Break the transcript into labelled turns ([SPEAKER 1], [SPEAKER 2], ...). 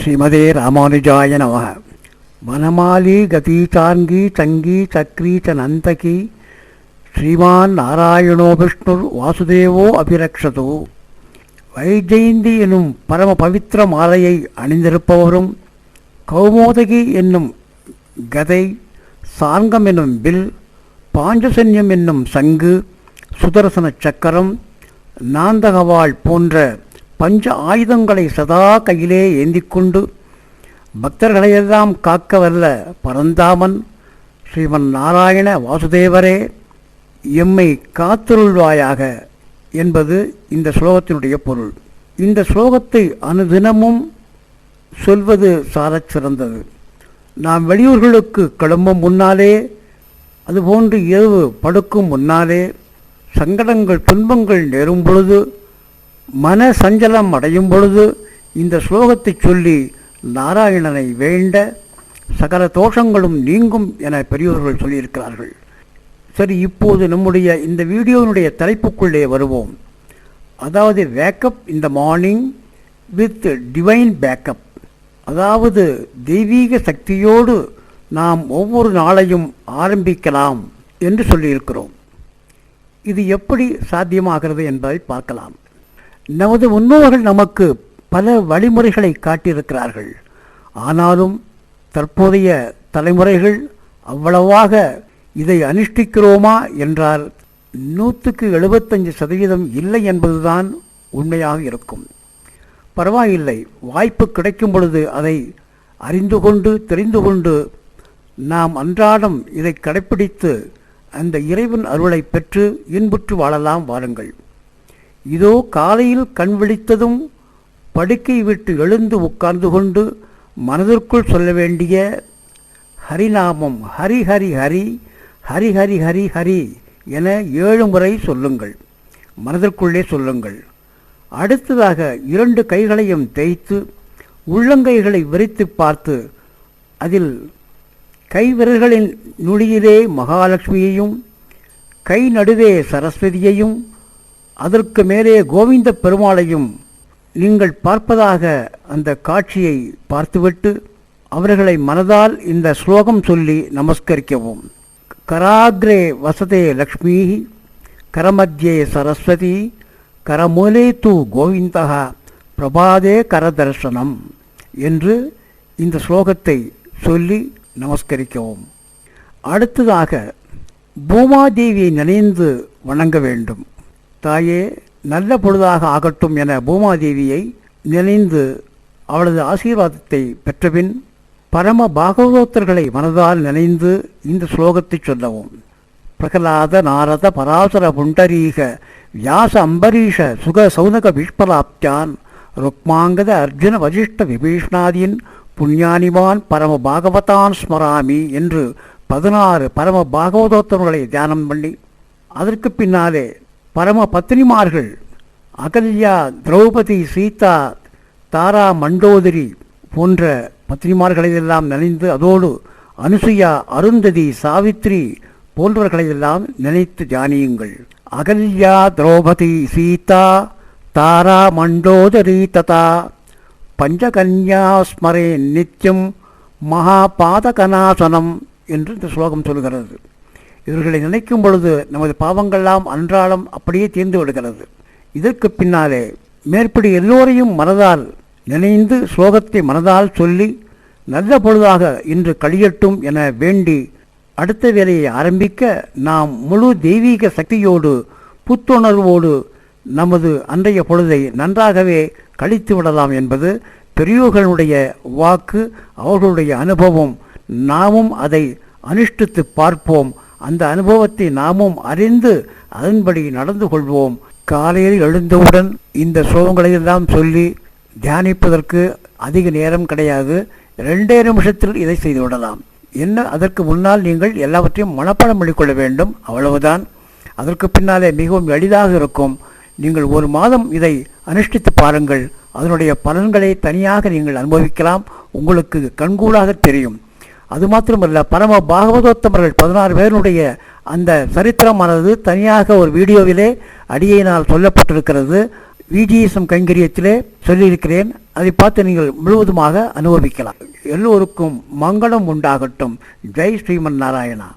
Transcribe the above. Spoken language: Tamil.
[SPEAKER 1] ஸ்ரீமதே ராமானுஜாய நமः. வனமாலி கதீச்சாங்கி சங்கி சக்ரி ச நந்தகி ஸ்ரீமான் நாராயணோ விஷ்ணுர் வாசுதேவோ அபிரக்ஷதோ. வைஜெயந்தி என்னும் பரம பவித்திர மாலையை அணிந்திருப்பவரும், கௌமோதகி என்னும் கதை, சாங்கம் என்னும் வில், பாஞ்சசன்யம் என்னும் சங்கு, சுதர்சன சக்கரம், நாந்தகவாள் போன்ற பஞ்ச ஆயுதங்களை சதா கையிலே ஏந்திக்கொண்டு பக்தர்களையெல்லாம் காக்க வல்ல பரந்தாமன் ஸ்ரீமன் நாராயண வாசுதேவரே, எம்மை காத்தருள்வாயாக என்பது இந்த ஸ்லோகத்தினுடைய பொருள். இந்த ஸ்லோகத்தை அனுதினமும் சொல்வது சாலச் சிறந்தது. நாம் வெளியூர்களுக்கு கிளம்பும் முன்னாலே, அதுபோன்று இரவு படுக்கும் முன்னாலே, சங்கடங்கள் துன்பங்கள் நேரும் பொழுது, மன சஞ்சலம் அடையும் பொழுது இந்த ஸ்லோகத்தை சொல்லி நாராயணனை வேண்ட சகல தோஷங்களும் நீங்கும் என பெரியோர்கள் சொல்லியிருக்கிறார்கள். சரி, இப்போது நம்முடைய இந்த வீடியோவினுடைய தலைப்புக்குள்ளே வருவோம். அதாவது wake up in the morning with divine backup. அதாவது தெய்வீக சக்தியோடு நாம் ஒவ்வொரு நாளையும் ஆரம்பிக்கலாம் என்று சொல்லியிருக்கிறோம். இது எப்படி சாத்தியமாகிறது என்பதை பார்க்கலாம். நமது முன்னோர்கள் நமக்கு பல வழிமுறைகளை காட்டியிருக்கிறார்கள். ஆனாலும் தற்போதைய தலைமுறைகள் அவ்வளவாக இதை அனுஷ்டிக்கிறோமா என்றால் 175% இல்லை என்பதுதான் உண்மையாக இருக்கும். பரவாயில்லை, வாய்ப்பு கிடைக்கும் பொழுது அதை அறிந்து கொண்டு தெரிந்து கொண்டு நாம் அன்றாடம் இதை கடைப்பிடித்து அந்த இறைவன் அருளை பெற்று இன்புற்று வாழலாம். வாருங்கள். இதோ காலையில் கண் விழித்ததும் படுக்கை விட்டு எழுந்து உட்கார்ந்து கொண்டு மனதிற்குள் சொல்ல வேண்டிய ஹரிநாமம் ஹரி ஹரி ஹரி ஹரி ஹரி ஹரி ஹரி என 7 முறை சொல்லுங்கள். மனதிற்குள்ளே சொல்லுங்கள். அடுத்ததாக 2 கைகளையும் தேய்த்து உள்ளங்கைகளை விரித்து பார்த்து அதில் கைவிரல்களின் நுனியிலே மகாலட்சுமியையும் கை நடுவே சரஸ்வதியையும் அதற்கு மேலே கோவிந்த பெருமாளையும் நீங்கள் பார்ப்பதாக அந்த காட்சியை பார்த்துவிட்டு அவர்களை மனதால் இந்த ஸ்லோகம் சொல்லி நமஸ்கரிக்கவும். கராக்ரே வசதே லக்ஷ்மீ கரமத்யே சரஸ்வதி கரமூலே தூ கோவிந்தா பிரபாதே கரதர்சனம் என்று இந்த ஸ்லோகத்தை சொல்லி நமஸ்கரிக்கவும். அடுத்ததாக பூமாதேவியை நினைந்து வணங்க வேண்டும். தாயே, நல்ல பொழுதாக ஆகட்டும் என பூமாதேவியை நினைந்து அவளது ஆசீர்வாதத்தை பெற்றபின் பரம பாகவதோத்தர்களை மனதால் நினைந்து இந்த ஸ்லோகத்தை சொல்லவும். பிரகலாத நாரத பராசர புண்டரீக வியாச அம்பரீஷ சுக சௌனக பீஷ்பலாப்தியான் ருக்மாங்கத அர்ஜுன வசிஷ்ட விபீஷ்ணாதீன் புண்ணியானிமான் பரம பாகவதான் ஸ்மராமி என்று 16 பரம பாகவதோத்தர்களை தியானம் பண்ணி அதற்கு பின்னாலே பரம பத்னிமார்கள் அகல்யா, திரௌபதி, சீதா, தாரா, மண்டோதரி போன்ற பத்னிமார்களையெல்லாம் நினைந்து, அதோடு அனுசுயா, அருந்ததி, சாவித்ரி போன்றவர்களையெல்லாம் நினைத்து தியானியுங்கள். அகல்யா, திரௌபதி, சீதா, தாரா, மண்டோதரி ததா பஞ்சகன்யா ஸ்மரே நித்யம் மகாபாதகநாசனம் என்று இந்த ஸ்லோகம் சொல்கிறது. இவர்களை நினைக்கும் பொழுது நமது பாவங்கள்லாம் அன்றாடம் அப்படியே தீர்ந்து விடுகிறது. இதற்கு பின்னாலே மேற்படி எல்லோரையும் மனதால் நினைந்து ஸ்லோகத்தை மனதால் சொல்லி நல்ல பொழுதாக இன்று கழியட்டும் என வேண்டி அடுத்த வேலையை ஆரம்பிக்க நாம் முழு தெய்வீக சக்தியோடு புத்துணர்வோடு நமது அன்றைய பொழுதை நன்றாகவே கழித்து விடலாம் என்பது பெரியோர்களுடைய வாக்கு, அவர்களுடைய அனுபவம். நாமும் அதை அனுஷ்டித்து பார்ப்போம். அந்த அனுபவத்தை நாமும் அறிந்து அதன்படி நடந்து கொள்வோம். காலையில் எழுந்தவுடன் இந்த ஸ்லோகங்களையெல்லாம் சொல்லி தியானிப்பதற்கு அதிக நேரம் கிடையாது. 2 நிமிஷத்தில் இதை செய்துவிடலாம். என்ன, அதற்கு முன்னால் நீங்கள் எல்லாவற்றையும் மனப்பாடம் பண்ணிக்கொள்ள வேண்டும், அவ்வளவுதான். அதற்கு பின்னாலே மிகவும் எளிதாக இருக்கும். நீங்கள் 1 மாதம் இதை அனுஷ்டித்து பாருங்கள். அதனுடைய பலன்களை தனியாக நீங்கள் அனுபவிக்கலாம். உங்களுக்கு கண்கூடாக தெரியும். அது மாத்திரமல்ல, பரம பாகவதோத்தமர்கள் 16 பேருடைய அந்த சரித்திரமானது தனியாக ஒரு வீடியோவிலே அடியினால் சொல்லப்பட்டிருக்கிறது. விஜிஎஸ்எம் கைங்கரியத்திலே சொல்லியிருக்கிறேன். அதை பார்த்து நீங்கள் முழுவதுமாக அனுபவிக்கலாம். எல்லோருக்கும் மங்களம் உண்டாகட்டும். ஜெய் ஸ்ரீமன் நாராயணா.